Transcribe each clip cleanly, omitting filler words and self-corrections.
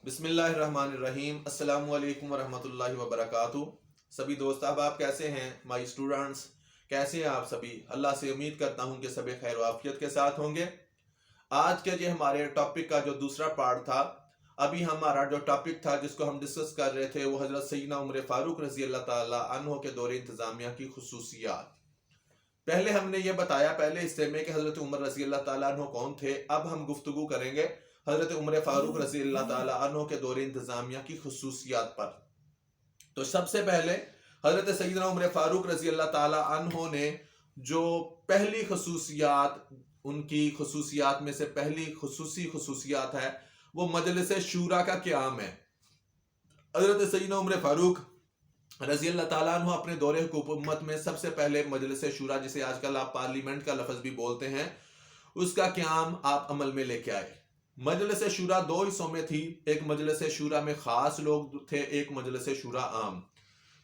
بسم اللہ الرحمن الرحیم۔ السلام علیکم ورحمۃ اللہ وبرکاتہ۔ سبھی دوست احباب کیسے ہیں؟ مائی اسٹوڈنٹس کیسے ہیں آپ سبھی؟ اللہ سے امید کرتا ہوں کہ سبھی خیر و عافیت کے ساتھ ہوں گے۔ آج کے ہمارے ٹاپک کا جو دوسرا پارٹ تھا، ابھی ہمارا جو ٹاپک تھا جس کو ہم ڈسکس کر رہے تھے وہ حضرت سیدنا عمر فاروق رضی اللہ تعالی عنہ کے دور انتظامیہ کی خصوصیات۔ پہلے ہم نے یہ بتایا پہلے حصے میں کہ حضرت عمر رضی اللہ تعالیٰ عنہ کون تھے۔ اب ہم گفتگو کریں گے حضرت عمر فاروق رضی اللہ تعالیٰ عنہ کے دور انتظامیہ کی خصوصیات پر۔ تو سب سے پہلے حضرت سیدنا عمر فاروق رضی اللہ تعالیٰ عنہ نے جو پہلی خصوصیات، ان کی خصوصیات میں سے پہلی خصوصیات ہے وہ مجلس شورا کا قیام ہے۔ حضرت سیدنا عمر فاروق رضی اللہ تعالیٰ عنہ اپنے دور حکومت میں سب سے پہلے مجلس شورا، جسے آج کل آپ پارلیمنٹ کا لفظ بھی بولتے ہیں، اس کا قیام آپ عمل میں لے کے آئے۔ مجلس شورا دو حصوں میں تھی، ایک مجلس شورا میں خاص لوگ تھے، ایک مجلس شورا عام۔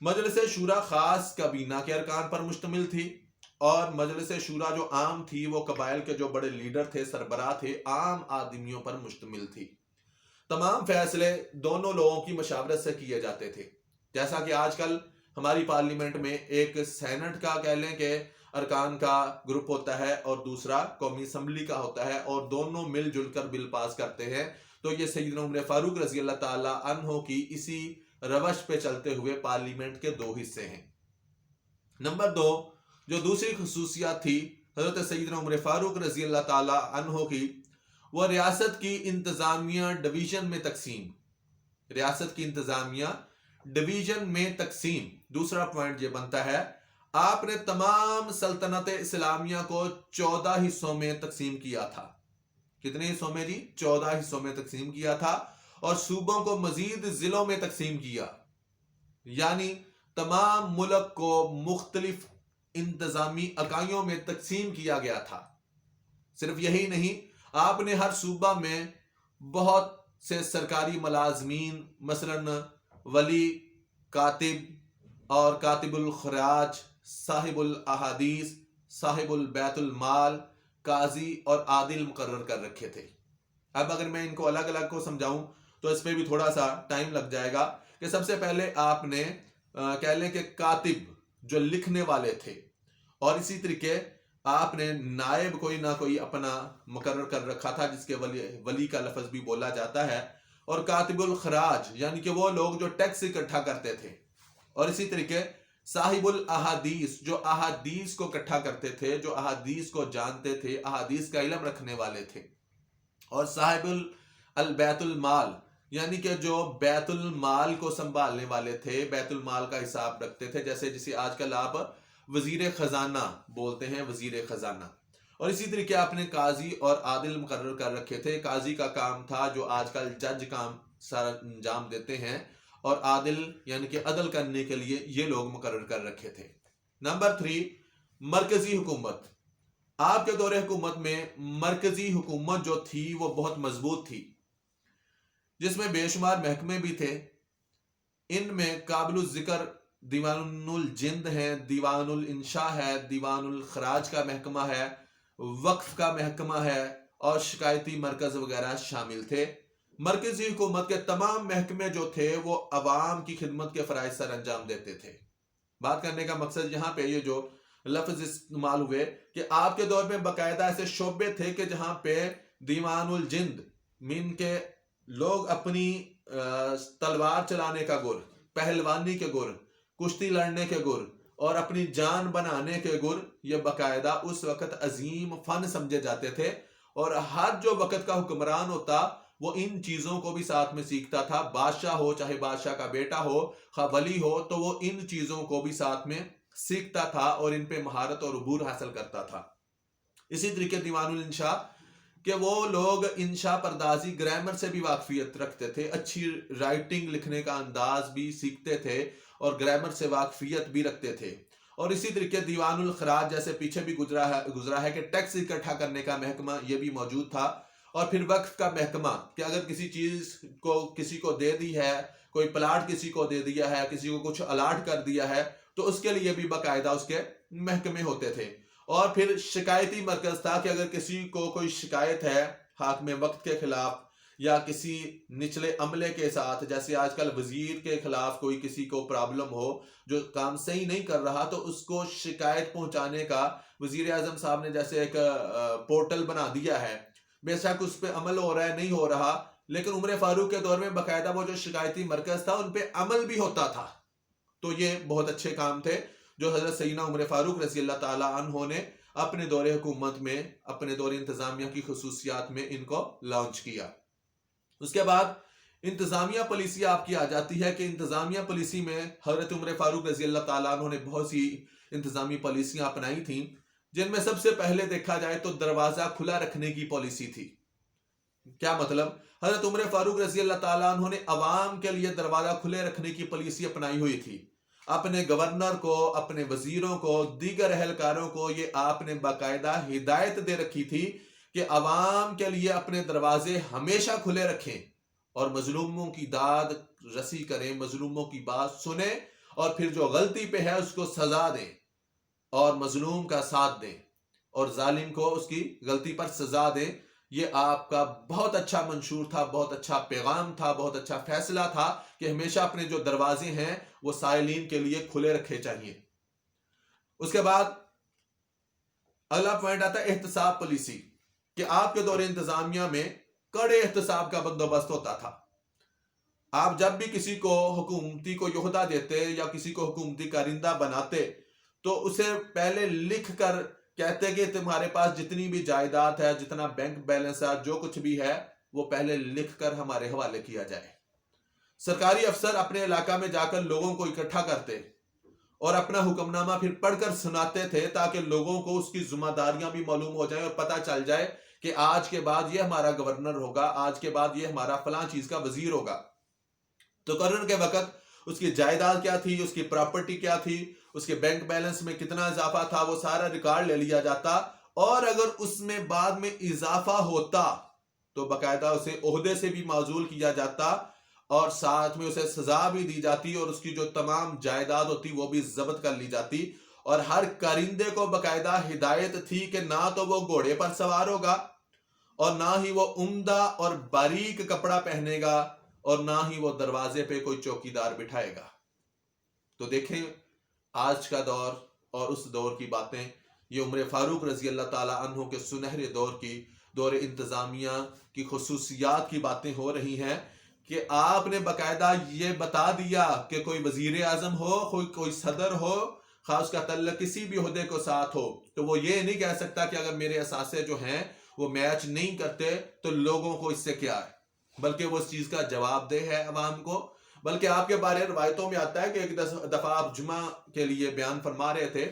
مجلس شورا خاص کابینہ کے ارکان پر مشتمل تھی، اور مجلس شورا جو عام تھی وہ قبائل کے جو بڑے لیڈر تھے، سربراہ تھے، عام آدمیوں پر مشتمل تھی۔ تمام فیصلے دونوں لوگوں کی مشاورت سے کیے جاتے تھے، جیسا کہ آج کل ہماری پارلیمنٹ میں ایک سینٹ کا کہہ لیں کہ ارکان کا گروپ ہوتا ہے اور دوسرا قومی اسمبلی کا ہوتا ہے، اور دونوں مل جل کر بل پاس کرتے ہیں۔ تو یہ سیدنا عمر فاروق رضی اللہ تعالی عنہ کی اسی روش پہ چلتے ہوئے پارلیمنٹ کے دو حصے ہیں۔ نمبر دو، جو دوسری خصوصیات تھی حضرت سیدنا عمر فاروق رضی اللہ تعالی عنہ کی، وہ ریاست کی انتظامیہ ڈویژن میں تقسیم۔ ریاست کی انتظامیہ ڈویژن میں تقسیم۔ دوسرا پوائنٹ یہ بنتا ہے، آپ نے تمام سلطنت اسلامیہ کو 14 حصوں میں تقسیم کیا تھا۔ کتنے حصوں میں جی؟ 14 حصوں میں تقسیم کیا تھا، اور صوبوں کو مزید ضلعوں میں تقسیم کیا، یعنی تمام ملک کو مختلف انتظامی اکائیوں میں تقسیم کیا گیا تھا۔ صرف یہی نہیں، آپ نے ہر صوبہ میں بہت سے سرکاری ملازمین، مثلا ولی، کاتب اور کاتب الخراج، صاحب الاحادیث، صاحب البیت المال، قاضی اور عادل مقرر کر رکھے تھے۔ اب اگر میں ان کو الگ الگ کو سمجھاؤں تو اس پہ بھی تھوڑا سا ٹائم لگ جائے گا، کہ سب سے پہلے آپ نے کہہ لیں کہ کاتب جو لکھنے والے تھے، اور اسی طریقے آپ نے نائب کوئی نہ کوئی اپنا مقرر کر رکھا تھا، جس کے ولی کا لفظ بھی بولا جاتا ہے، اور کاتب الخراج یعنی کہ وہ لوگ جو ٹیکس اکٹھا کرتے تھے، اور اسی طریقے صاحب الاحادیث جو احادیث کو اکٹھا کرتے تھے، جو احادیث کو جانتے تھے، احادیث کا علم رکھنے والے تھے، اور صاحب البیت المال یعنی کہ جو بیت المال کو سنبھالنے والے تھے، بیت المال کا حساب رکھتے تھے، جسے آج کل آپ وزیر خزانہ بولتے ہیں، وزیر خزانہ۔ اور اسی طریقے آپ نے قاضی اور عادل مقرر کر رکھے تھے۔ قاضی کا کام تھا جو آج کل جج کام سر انجام دیتے ہیں، اور عادل یعنی کہ عدل کرنے کے لیے یہ لوگ مقرر کر رکھے تھے۔ نمبر 3، مرکزی حکومت۔ آپ کے دور حکومت میں مرکزی حکومت جو تھی وہ بہت مضبوط تھی، جس میں بے شمار محکمے بھی تھے۔ ان میں قابل الذکر دیوان الجند ہے، دیوان الانشاء ہے، دیوان الخراج کا محکمہ ہے، وقف کا محکمہ ہے، اور شکایتی مرکز وغیرہ شامل تھے۔ مرکزی حکومت کے تمام محکمے جو تھے وہ عوام کی خدمت کے فرائض سر انجام دیتے تھے۔ بات کرنے کا مقصد یہاں پہ یہ جو لفظ استعمال ہوئے کہ آپ کے دور میں باقاعدہ ایسے شعبے تھے کہ جہاں پہ دیوان الجند مین کے لوگ اپنی تلوار چلانے کا گر، پہلوانی کے گر، کشتی لڑنے کے گر، اور اپنی جان بنانے کے گر، یہ باقاعدہ اس وقت عظیم فن سمجھے جاتے تھے، اور ہر جو وقت کا حکمران ہوتا وہ ان چیزوں کو بھی ساتھ میں سیکھتا تھا۔ بادشاہ ہو، چاہے بادشاہ کا بیٹا ہو، خواہ ولی ہو، تو وہ ان چیزوں کو بھی ساتھ میں سیکھتا تھا اور ان پہ مہارت اور عبور حاصل کرتا تھا۔ اسی طریقے دیوان الانشاء کہ وہ لوگ انشاء پردازی، گرامر سے بھی واقفیت رکھتے تھے، اچھی رائٹنگ لکھنے کا انداز بھی سیکھتے تھے، اور گرامر سے واقفیت بھی رکھتے تھے۔ اور اسی طریقے دیوان الخراج جیسے پیچھے بھی گزرا ہے کہ ٹیکس اکٹھا کرنے کا محکمہ یہ بھی موجود تھا۔ اور پھر وقف کا محکمہ کہ اگر کسی چیز کو کسی کو دے دی ہے، کوئی پلاٹ کسی کو دے دیا ہے، کسی کو کچھ الاٹ کر دیا ہے، تو اس کے لیے بھی باقاعدہ اس کے محکمے ہوتے تھے۔ اور پھر شکایتی مرکز تھا کہ اگر کسی کو کوئی شکایت ہے حاکم وقت کے خلاف، یا کسی نچلے عملے کے ساتھ، جیسے آج کل وزیر کے خلاف کوئی کسی کو پرابلم ہو جو کام صحیح نہیں کر رہا تو اس کو شکایت پہنچانے کا وزیر اعظم صاحب نے جیسے ایک پورٹل بنا دیا ہے. بے شک اس پہ عمل ہو رہا ہے نہیں ہو رہا، لیکن عمر فاروق کے دور میں باقاعدہ وہ جو شکایتی مرکز تھا ان پہ عمل بھی ہوتا تھا. تو یہ بہت اچھے کام تھے جو حضرت سیدنا عمر فاروق رضی اللہ تعالی عنہ نے اپنے دور حکومت میں، اپنے دور انتظامیہ کی خصوصیات میں ان کو لانچ کیا. اس کے بعد انتظامیہ پالیسی آپ کی آ جاتی ہے کہ انتظامیہ پالیسی میں حضرت عمر فاروق رضی اللہ تعالیٰ عنہ نے بہت سی انتظامی پالیسیاں اپنائی تھیں، جن میں سب سے پہلے دیکھا جائے تو دروازہ کھلا رکھنے کی پالیسی تھی. کیا مطلب؟ حضرت عمر فاروق رضی اللہ تعالیٰ عنہ نے عوام کے لیے دروازہ کھلے رکھنے کی پالیسی اپنائی ہوئی تھی. اپنے گورنر کو، اپنے وزیروں کو، دیگر اہلکاروں کو یہ آپ نے باقاعدہ ہدایت دے رکھی تھی کہ عوام کے لیے اپنے دروازے ہمیشہ کھلے رکھیں اور مظلوموں کی داد رسی کریں، مظلوموں کی بات سنیں اور پھر جو غلطی پہ ہے اس کو سزا دیں اور مظلوم کا ساتھ دیں اور ظالم کو اس کی غلطی پر سزا دیں. یہ آپ کا بہت اچھا منشور تھا، بہت اچھا پیغام تھا، بہت اچھا فیصلہ تھا کہ ہمیشہ اپنے جو دروازے ہیں وہ سائلین کے لیے کھلے رکھے چاہیے. اس کے بعد اگلا پوائنٹ آتا ہے احتساب پالیسی، کہ آپ کے دور انتظامیہ میں کڑے احتساب کا بندوبست ہوتا تھا. آپ جب بھی کسی کو حکومتی کو عہدہ دیتے یا کسی کو حکومتی کارندہ بناتے تو اسے پہلے لکھ کر کہتے کہ تمہارے پاس جتنی بھی جائیداد ہے، جتنا بینک بیلنس ہے، جو کچھ بھی ہے وہ پہلے لکھ کر ہمارے حوالے کیا جائے. سرکاری افسر اپنے علاقہ میں جا کر لوگوں کو اکٹھا کرتے اور اپنا حکم نامہ پھر پڑھ کر سناتے تھے تاکہ لوگوں کو اس کی ذمہ داریاں بھی معلوم ہو جائیں اور پتہ چل جائے کہ آج کے بعد یہ ہمارا گورنر ہوگا، آج کے بعد یہ ہمارا فلاں چیز کا وزیر ہوگا. تو قرن کے وقت اس کی جائیداد کیا تھی، اس کی پراپرٹی کیا تھی، اس کے بینک بیلنس میں کتنا اضافہ تھا، وہ سارا ریکارڈ لے لیا جاتا اور اگر اس میں بعد میں اضافہ ہوتا تو باقاعدہ اسے عہدے سے بھی معزول کیا جاتا اور ساتھ میں اسے سزا بھی دی جاتی اور اس کی جو تمام جائیداد ہوتی وہ بھی ضبط کر لی جاتی. اور ہر کارندے کو باقاعدہ ہدایت تھی کہ نہ تو وہ گھوڑے پر سوار ہوگا اور نہ ہی وہ عمدہ اور باریک کپڑا پہنے گا اور نہ ہی وہ دروازے پہ کوئی چوکیدار بٹھائے گا. تو دیکھیں آج کا دور اور اس دور کی باتیں، یہ عمر فاروق رضی اللہ تعالی عنہ کے سنہرے دور کی، دور انتظامیہ کی خصوصیات کی باتیں ہو رہی ہیں کہ آپ نے باقاعدہ یہ بتا دیا کہ کوئی وزیر اعظم ہو، کوئی صدر ہو، خاص کا تعلق کسی بھی عہدے کو ساتھ ہو، تو وہ یہ نہیں کہہ سکتا کہ اگر میرے اثاثے جو ہیں وہ میچ نہیں کرتے تو لوگوں کو اس سے کیا ہے، بلکہ وہ اس چیز کا جواب دہ ہے عوام کو. بلکہ آپ کے بارے روایتوں میں آتا ہے کہ ایک دفعہ آپ جمعہ کے لیے بیان فرما رہے تھے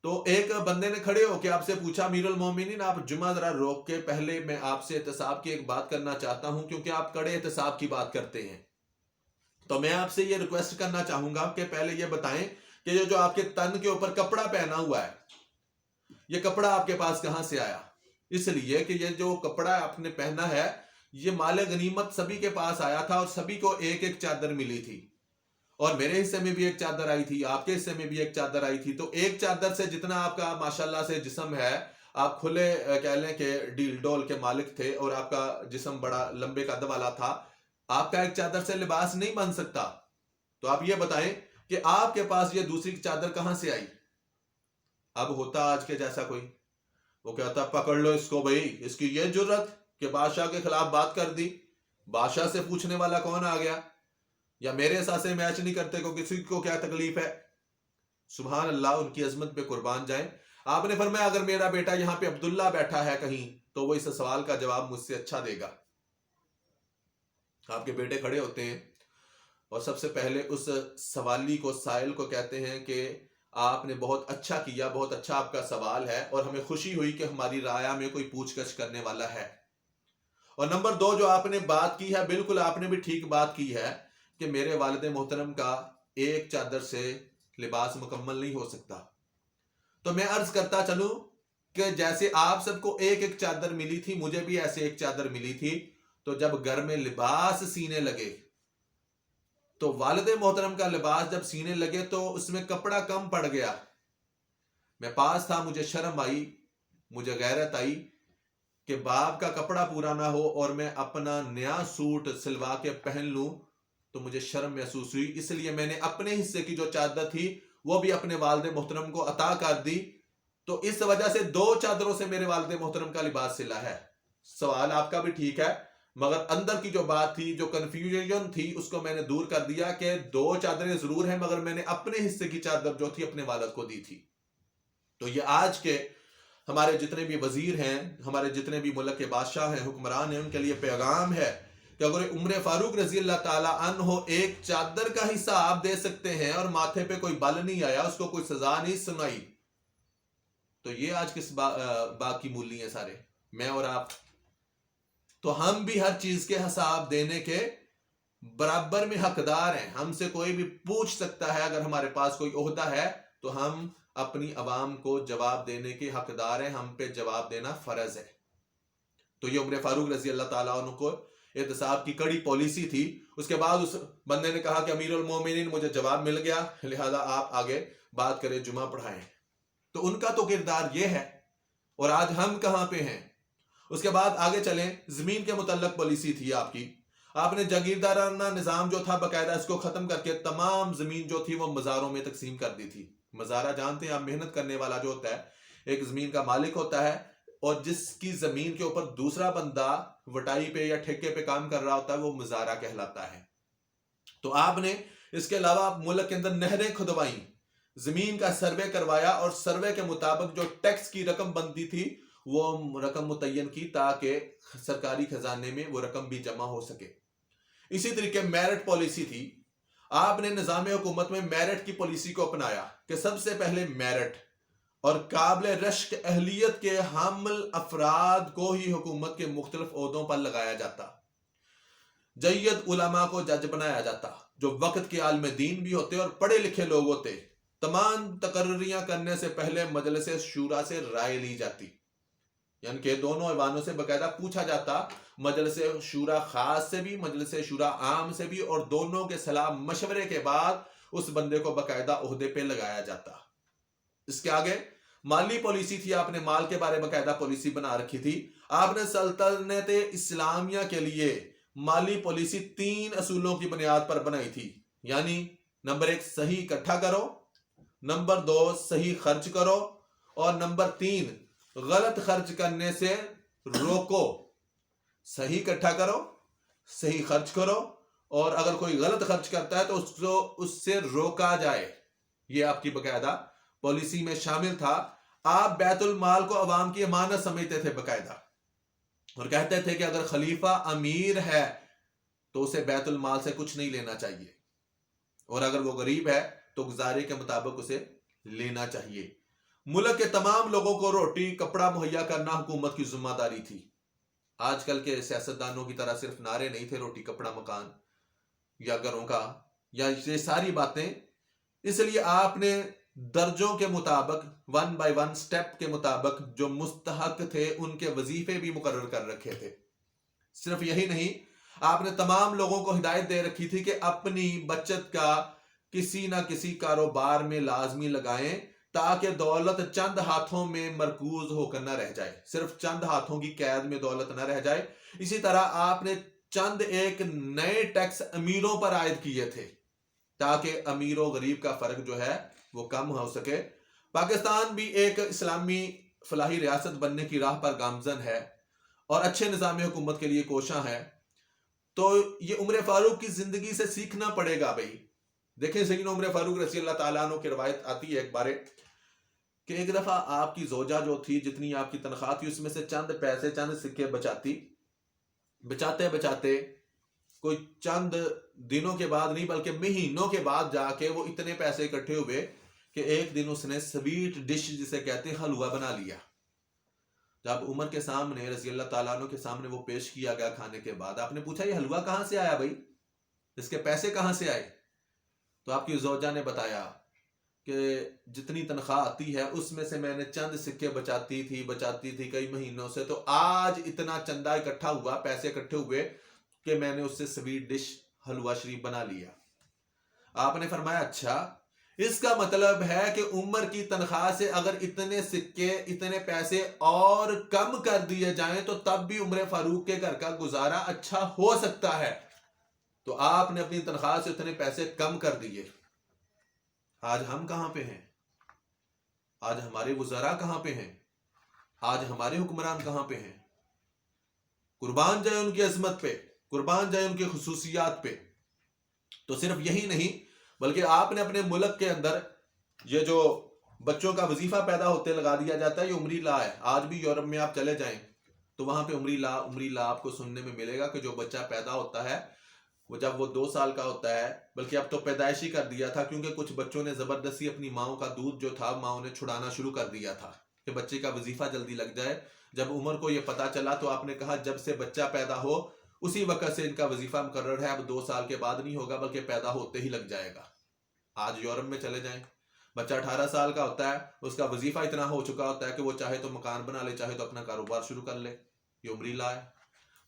تو ایک بندے نے کھڑے ہو کے آپ سے پوچھا، امیر المومنین آپ جمعہ ذرا روک کے پہلے میں آپ سے احتساب کی ایک بات کرنا چاہتا ہوں کیونکہ آپ کڑے احتساب کی بات کرتے ہیں. تو میں آپ سے یہ ریکویسٹ کرنا چاہوں گا کہ پہلے یہ بتائیں کہ یہ جو آپ کے تن کے اوپر کپڑا پہنا ہوا ہے، یہ کپڑا آپ کے پاس کہاں سے آیا؟ اس لیے کہ یہ جو کپڑا آپ نے پہنا ہے یہ مال غنیمت سبھی کے پاس آیا تھا اور سبھی کو ایک ایک چادر ملی تھی اور میرے حصے میں بھی ایک چادر آئی تھی، آپ کے حصے میں بھی ایک چادر آئی تھی. تو ایک چادر سے جتنا آپ کا ماشاءاللہ سے جسم ہے، آپ کھلے کہہ لیں کہ ڈیل ڈول کے مالک تھے اور آپ کا جسم بڑا لمبے قد والا تھا، آپ کا ایک چادر سے لباس نہیں بن سکتا. تو آپ یہ بتائیں کہ آپ کے پاس یہ دوسری چادر کہاں سے آئی؟ اب ہوتا آج کے جیسا کوئی، وہ کہتا پکڑ لو اس کو بھائی، اس کی یہ جرت کہ بادشاہ کے خلاف بات کر دی، بادشاہ سے پوچھنے والا کون آ گیا، یا میرے اثاثے میچ نہیں کرتے کو کسی کو کیا تکلیف ہے. سبحان اللہ، ان کی عظمت پہ قربان جائیں. آپ نے فرمایا اگر میرا بیٹا یہاں پہ عبداللہ بیٹھا ہے کہیں تو وہ اس سوال کا جواب مجھ سے اچھا دے گا. آپ کے بیٹے کھڑے ہوتے ہیں اور سب سے پہلے اس سوالی کو، سائل کو کہتے ہیں کہ آپ نے بہت اچھا کیا، بہت اچھا آپ کا سوال ہے اور ہمیں خوشی ہوئی کہ ہماری رعایا میں کوئی پوچھ گچھ کرنے والا ہے. اور نمبر 2 جو آپ نے بات کی ہے، بالکل آپ نے بھی ٹھیک بات کی ہے کہ میرے والد محترم کا ایک چادر سے لباس مکمل نہیں ہو سکتا. تو میں عرض کرتا چلوں کہ جیسے آپ سب کو ایک ایک چادر ملی تھی، مجھے بھی ایسے ایک چادر ملی تھی. تو جب گھر میں لباس سینے لگے تو والد محترم کا لباس جب سینے لگے تو اس میں کپڑا کم پڑ گیا. میں پاس تھا، مجھے شرم آئی، مجھے غیرت آئی کہ باپ کا کپڑا پورا نہ ہو اور میں اپنا نیا سوٹ سلوا کے پہن لوں تو مجھے شرم محسوس ہوئی، اس لیے میں نے اپنے حصے کی جو چادر تھی وہ بھی اپنے والد محترم کو عطا کر دی، تو اس وجہ سے 2 چادروں سے میرے والد محترم کا لباس سلا ہے۔ سوال آپ کا بھی ٹھیک ہے، مگر اندر کی جو بات تھی، جو کنفیوژن تھی، اس کو میں نے دور کر دیا کہ 2 چادریں ضرور ہیں مگر میں نے اپنے حصے کی چادر جو تھی اپنے والد کو دی تھی۔ تو یہ آج کے ہمارے جتنے بھی وزیر ہیں، ہمارے جتنے بھی ملک کے بادشاہ ہیں، حکمران ہیں، ان کے لیے پیغام ہے کہ اگر عمر فاروق رضی اللہ تعالیٰ عنہ ایک چادر کا حصہ آپ دے سکتے ہیں اور ماتھے پہ کوئی بل نہیں آیا، اس کو کوئی سزا نہیں سنائی، تو یہ آج کس بات کی مولی ہیں سارے، میں اور آپ؟ تو ہم بھی ہر چیز کے حساب دینے کے برابر میں حقدار ہیں۔ ہم سے کوئی بھی پوچھ سکتا ہے، اگر ہمارے پاس کوئی عہدہ ہے تو ہم اپنی عوام کو جواب دینے کے حقدار ہیں، ہم پہ جواب دینا فرض ہے۔ تو یہ عمر فاروق رضی اللہ تعالیٰ عنہ کو احتساب کی کڑی پالیسی تھی۔ اس کے بعد اس بندے نے کہا کہ امیر المومنین مجھے جواب مل گیا، لہذا آپ آگے بات کریں، جمعہ پڑھائیں۔ تو ان کا تو کردار یہ ہے، اور آج ہم کہاں پہ ہیں؟ اس کے بعد آگے چلیں، زمین کے متعلق پالیسی تھی آپ کی۔ آپ نے جاگیردارانہ نظام جو تھا باقاعدہ اس کو ختم کر کے تمام زمین جو تھی وہ مزاروں میں تقسیم کر دی تھی۔ مزارہ جانتے ہیں آپ، محنت کرنے والا جو ہوتا ہے، ایک زمین کا مالک ہوتا ہے، اور جس کی زمین کے اوپر دوسرا بندہ وٹائی پہ یا ٹھیکے پہ کام کر رہا ہوتا ہے، وہ مزارہ کہلاتا ہے۔ تو آپ نے اس کے علاوہ ملک کے اندر نہریں کھدوائیں، زمین کا سروے کروایا، اور سروے کے مطابق جو ٹیکس کی رقم بنتی تھی وہ رقم متعین کی تاکہ سرکاری خزانے میں وہ رقم بھی جمع ہو سکے۔ اسی طریقے میرٹ پالیسی تھی، آپ نے نظام حکومت میں میرٹ کی پالیسی کو اپنایا کہ سب سے پہلے میرٹ اور قابل رشک اہلیت کے حامل افراد کو ہی حکومت کے مختلف عہدوں پر لگایا جاتا، جید علماء کو جج بنایا جاتا جو وقت کے عالم دین بھی ہوتے اور پڑھے لکھے لوگ ہوتے۔ تمام تقرریاں کرنے سے پہلے مجلس شورا سے رائے لی جاتی، یعنی کہ دونوں ایوانوں سے باقاعدہ پوچھا جاتا، مجلس شورا خاص سے بھی، مجلس شورا عام سے بھی، اور دونوں کے صلاح مشورے کے بعد اس بندے کو باقاعدہ عہدے پہ لگایا جاتا۔ اس کے آگے مالی پالیسی تھی، آپ نے مال کے بارے باقاعدہ پالیسی بنا رکھی تھی۔ آپ نے سلطنت اسلامیہ کے لیے مالی پالیسی 3 اصولوں کی بنیاد پر بنائی تھی، یعنی نمبر 1 صحیح اکٹھا کرو، نمبر 2 صحیح خرچ کرو، اور نمبر 3 غلط خرچ کرنے سے روکو۔ صحیح اکٹھا کرو، صحیح خرچ کرو، اور اگر کوئی غلط خرچ کرتا ہے تو اس سے روکا جائے۔ یہ آپ کی باقاعدہ پالیسی میں شامل تھا۔ آپ بیت المال کو عوام کی امانت سمجھتے تھے باقاعدہ، اور کہتے تھے کہ اگر خلیفہ امیر ہے تو اسے بیت المال سے کچھ نہیں لینا چاہیے، اور اگر وہ غریب ہے تو گزارے کے مطابق اسے لینا چاہیے۔ ملک کے تمام لوگوں کو روٹی کپڑا مہیا کرنا حکومت کی ذمہ داری تھی۔ آج کل کے سیاستدانوں کی طرح صرف نعرے نہیں تھے روٹی کپڑا مکان یا گھروں کا، یا یہ ساری باتیں۔ اس لیے آپ نے درجوں کے مطابق 1 by 1 سٹیپ کے مطابق جو مستحق تھے ان کے وظیفے بھی مقرر کر رکھے تھے۔ صرف یہی نہیں، آپ نے تمام لوگوں کو ہدایت دے رکھی تھی کہ اپنی بچت کا کسی نہ کسی کاروبار میں لازمی لگائیں تاکہ دولت چند ہاتھوں میں مرکوز ہو کر نہ رہ جائے، صرف چند ہاتھوں کی قید میں دولت نہ رہ جائے۔ اسی طرح آپ نے چند ایک نئے ٹیکس امیروں پر عائد کیے تھے تاکہ امیر و غریب کا فرق جو ہے وہ کم ہو سکے۔ پاکستان بھی ایک اسلامی فلاحی ریاست بننے کی راہ پر گامزن ہے اور اچھے نظام حکومت کے لیے کوشاں ہے۔ تو یہ عمر فاروق کی زندگی سے سیکھنا پڑے گا بھائی۔ دیکھیں سیدنا عمر فاروق رضی اللہ تعالیٰ عنہ کی روایت آتی ہے ایک بارے کہ ایک دفعہ آپ کی زوجہ جو تھی، جتنی آپ کی تنخواہ تھی اس میں سے چند پیسے، چند سکے بچاتے کوئی چند دنوں کے بعد نہیں بلکہ مہینوں کے بعد جا کے وہ اتنے پیسے اکٹھے ہوئے کہ ایک دن اس نے سویٹ ڈش جسے کہتے ہیں حلوہ بنا لیا۔ جب عمر کے سامنے رضی اللہ تعالیٰ عنہ کے سامنے وہ پیش کیا گیا کھانے کے بعد، آپ نے پوچھا یہ حلوہ کہاں سے آیا بھائی، اس کے پیسے کہاں سے آئے؟ تو آپ کی زوجہ نے بتایا کہ جتنی تنخواہ آتی ہے اس میں سے میں نے چند سکے بچاتی تھی کئی مہینوں سے، تو آج اتنا چندہ اکٹھا ہوا، پیسے اکٹھے ہوئے کہ میں نے اس سے سویٹ ڈش حلوہ شریف بنا لیا۔ آپ نے فرمایا اچھا اس کا مطلب ہے کہ عمر کی تنخواہ سے اگر اتنے سکے اتنے پیسے اور کم کر دیے جائیں تو تب بھی عمر فاروق کے گھر کا گزارا اچھا ہو سکتا ہے. تو آپ نے اپنی تنخواہ سے اتنے پیسے کم کر دیے. آج ہم کہاں پہ ہیں؟ آج ہمارے وزراء کہاں پہ ہیں؟ آج ہمارے حکمران کہاں پہ ہیں؟ قربان جائے ان کی عظمت پہ، قربان جائے ان کی خصوصیات پہ. تو صرف یہی نہیں بلکہ آپ نے اپنے ملک کے اندر یہ جو بچوں کا وظیفہ پیدا ہوتے لگا دیا جاتا ہے، یہ عمری لا ہے. آج بھی یورپ میں آپ چلے جائیں تو وہاں پہ عمری لا آپ کو سننے میں ملے گا کہ جو بچہ پیدا ہوتا ہے وہ جب وہ 2 سال کا ہوتا ہے، بلکہ اب تو پیدائشی کر دیا تھا کیونکہ کچھ بچوں نے زبردستی اپنی ماؤں کا دودھ جو تھا ماؤں نے چھڑانا شروع کر دیا تھا کہ بچے کا وظیفہ جلدی لگ جائے. جب عمر کو یہ پتا چلا تو آپ نے کہا جب سے بچہ پیدا ہو اسی وقت سے ان کا وظیفہ مقرر ہے، اب 2 سال کے بعد نہیں ہوگا بلکہ پیدا ہوتے ہی لگ جائے گا. آج یورپ میں چلے جائیں، بچہ 18 سال کا ہوتا ہے، اس کا وظیفہ اتنا ہو چکا ہوتا ہے کہ وہ چاہے تو مکان بنا لے، چاہے تو اپنا کاروبار شروع کر لے. یہ عمری لا ہے.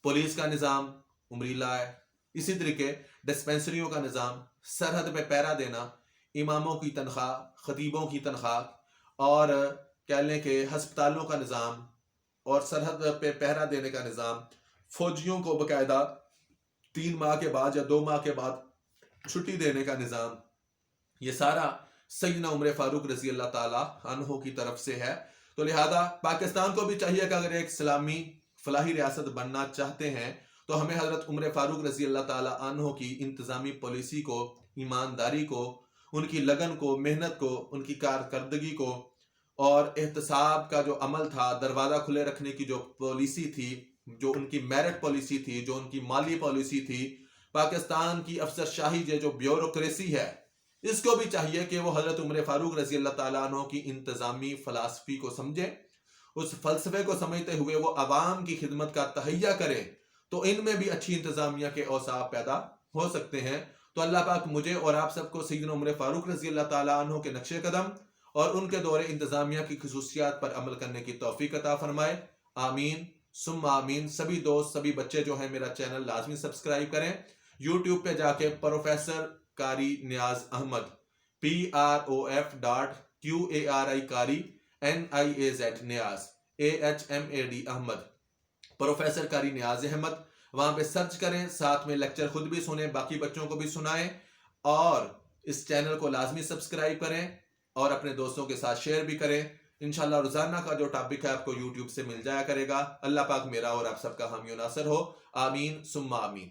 پولیس کا نظام عمری لا ہے. اسی طریقے ڈسپینسریوں کا نظام، سرحد پہ پہرا دینا، اماموں کی تنخواہ، خطیبوں کی تنخواہ، اور کہہ لیں کہ ہسپتالوں کا نظام اور سرحد پہ پہرا دینے کا نظام، فوجیوں کو باقاعدہ 3 ماہ کے بعد یا 2 ماہ کے بعد چھٹی دینے کا نظام، یہ سارا سیدنا عمر فاروق رضی اللہ تعالی عنہ کی طرف سے ہے. تو لہذا پاکستان کو بھی چاہیے کہ اگر ایک اسلامی فلاحی ریاست بننا چاہتے ہیں تو ہمیں حضرت عمر فاروق رضی اللہ تعالی عنہ کی انتظامی پالیسی کو، ایمانداری کو، ان کی لگن کو، محنت کو، ان کی کارکردگی کو اور احتساب کا جو عمل تھا، دروازہ کھلے رکھنے کی جو پالیسی تھی، جو ان کی میرٹ پالیسی تھی، جو ان کی مالی پالیسی تھی، پاکستان کی افسر شاہی جو بیوروکریسی ہے، اس کو بھی چاہیے کہ وہ حضرت عمر فاروق رضی اللہ تعالیٰ عنہ کی انتظامی فلسفی کو سمجھے، اس فلسفے کو سمجھتے ہوئے وہ عوام کی خدمت کا تہیہ کرے تو ان میں بھی اچھی انتظامیہ کے اوصاف پیدا ہو سکتے ہیں. تو اللہ پاک مجھے اور آپ سب کو سیدنا عمر فاروق رضی اللہ تعالیٰ عنہ کے نقش قدم اور ان کے دور انتظامیہ کی خصوصیات پر عمل کرنے کی توفیق عطا فرمائے. آمین ثم آمین. سبھی دوست، سبھی بچے جو ہیں میرا چینل لازمی سبسکرائب کریں. یوٹیوب پہ جا کے پروفیسر قاری نیاز احمد PROF.QARI قاری NIAZ نیاز AHMAD احمد، پروفیسر قاری نیاز احمد، وہاں پہ سرچ کریں. ساتھ میں لیکچر خود بھی سنیں، باقی بچوں کو بھی سنائیں، اور اس چینل کو لازمی سبسکرائب کریں اور اپنے دوستوں کے ساتھ شیئر بھی کریں. انشاءاللہ روزانہ کا جو ٹاپک ہے آپ کو یوٹیوب سے مل جایا کرے گا. اللہ پاک میرا اور آپ سب کا حامی و ناصر ہو. آمین ثم آمین.